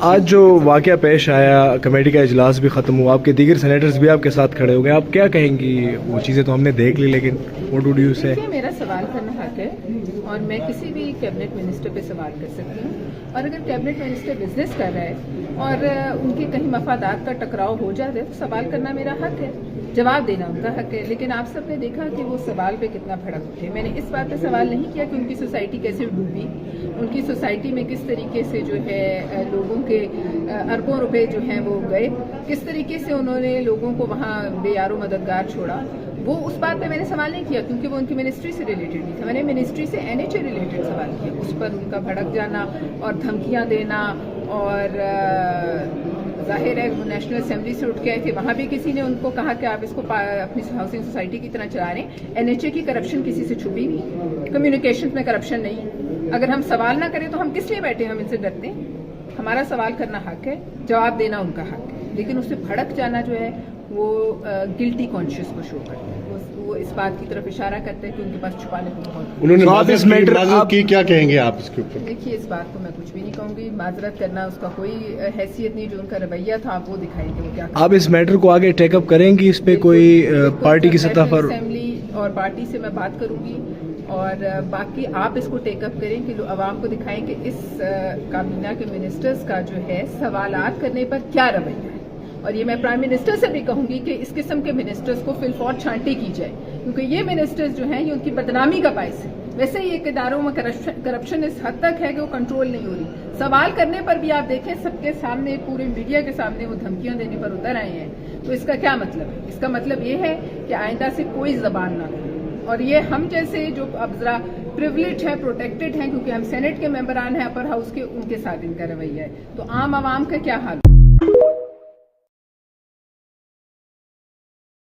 آج جو واقعہ پیش آیا، کمیٹی کا اجلاس بھی ختم ہوا، آپ کے دیگر سینیٹرز بھی آپ کے ساتھ کھڑے ہو گئے، آپ کیا کہیں گی؟ وہ چیزیں تو ہم نے دیکھ لی، لیکن واٹ ڈو یو سے؟ میرا سوال کرنا حق ہے اور میں کسی بھی کیبنٹ منسٹر پہ سوال کر سکتی ہوں، اور اگر کیبنٹ منسٹر بزنس کر رہا ہے اور ان کے کہیں مفادات کا ٹکراؤ ہو جاتا ہے تو سوال کرنا میرا حق ہے، جواب دینا ان کا حق ہے۔ لیکن آپ سب نے دیکھا کہ وہ سوال پہ کتنا بھڑک اٹھے۔ میں نے اس بات پہ سوال نہیں کیا کہ ان کی سوسائٹی کیسے ڈوبی، ان کی سوسائٹی میں کس طریقے سے جو ہے لوگوں کے اربوں روپے جو ہیں وہ گئے، کس طریقے سے انہوں نے لوگوں کو وہاں بے یار و مددگار چھوڑا، وہ اس بات پہ میں نے سوال نہیں کیا کیونکہ وہ ان کی منسٹری سے ریلیٹڈ نہیں تھا۔ میں نے منسٹری سے NHA ریلیٹڈ سوال کیا، اس پر ان کا بھڑک جانا اور دھمکیاں دینا، اور ظاہر ہے وہ نیشنل اسمبلی سے اٹھ کے آئے تھے، وہاں بھی کسی نے ان کو کہا کہ آپ اس کو اپنی ہاؤسنگ سوسائٹی کی طرح چلا رہے ہیں۔ NHA کی کرپشن کسی سے چھپی نہیں، کمیونیکیشن میں کرپشن نہیں۔ اگر ہم سوال نہ کریں تو ہم کس لیے بیٹھے؟ ہم ان سے ڈرتے ہیں؟ ہمارا سوال کرنا حق ہے، جواب دینا ان کا حق ہے، لیکن اس سے بھڑک جانا جو ہے وہ گلٹی کانشیس کو شو کرتا ہے، وہ اس بات کی طرف اشارہ کرتے ہیں کہ ان کے پاس چھپانے کو بہت۔ انہوں نے معذرت کی، کیا کہیں گے آپ اس کے اوپر؟ دیکھیے اس بات کو میں کچھ بھی نہیں کہوں گی، معذرت کرنا اس کا کوئی حیثیت نہیں، جو ان کا رویہ تھا آپ وہ دکھائیں گے وہ کیا۔ آپ اس میٹر کو آگے ٹیک اپ کریں گی؟ اس پہ کوئی پارٹی کی سطح پر اسمبلی اور پارٹی سے میں بات کروں گی، اور باقی آپ اس کو ٹیک اپ کریں کہ عوام کو دکھائیں کہ اس کابینہ کے منسٹرز کا جو ہے سوالات کرنے پر کیا رویہ ہے۔ اور یہ میں پرائم منسٹر سے بھی کہوں گی کہ اس قسم کے منسٹرز کو فی الفور چھانٹی کی جائے، کیونکہ یہ منسٹرز جو ہیں یہ ان کی بدنامی کا باعث ہے۔ ویسے ہی ایک اداروں میں کرپشن اس حد تک ہے کہ وہ کنٹرول نہیں ہو رہی۔ سوال کرنے پر بھی آپ دیکھیں سب کے سامنے، پورے میڈیا کے سامنے وہ دھمکیاں دینے پر اتر آئے ہیں، تو اس کا کیا مطلب ہے؟ اس کا مطلب یہ ہے کہ آئندہ سے کوئی زبان نہ کھولے، اور یہ ہم جیسے جو اب ذرا پریولیج ہے، پروٹیکٹڈ ہیں کیونکہ ہم سینٹ کے ممبران ہیں اپر ہاؤس کے، ان کے ساتھ ان کا رویہ ہے، تو عام عوام کا کیا حال ہے؟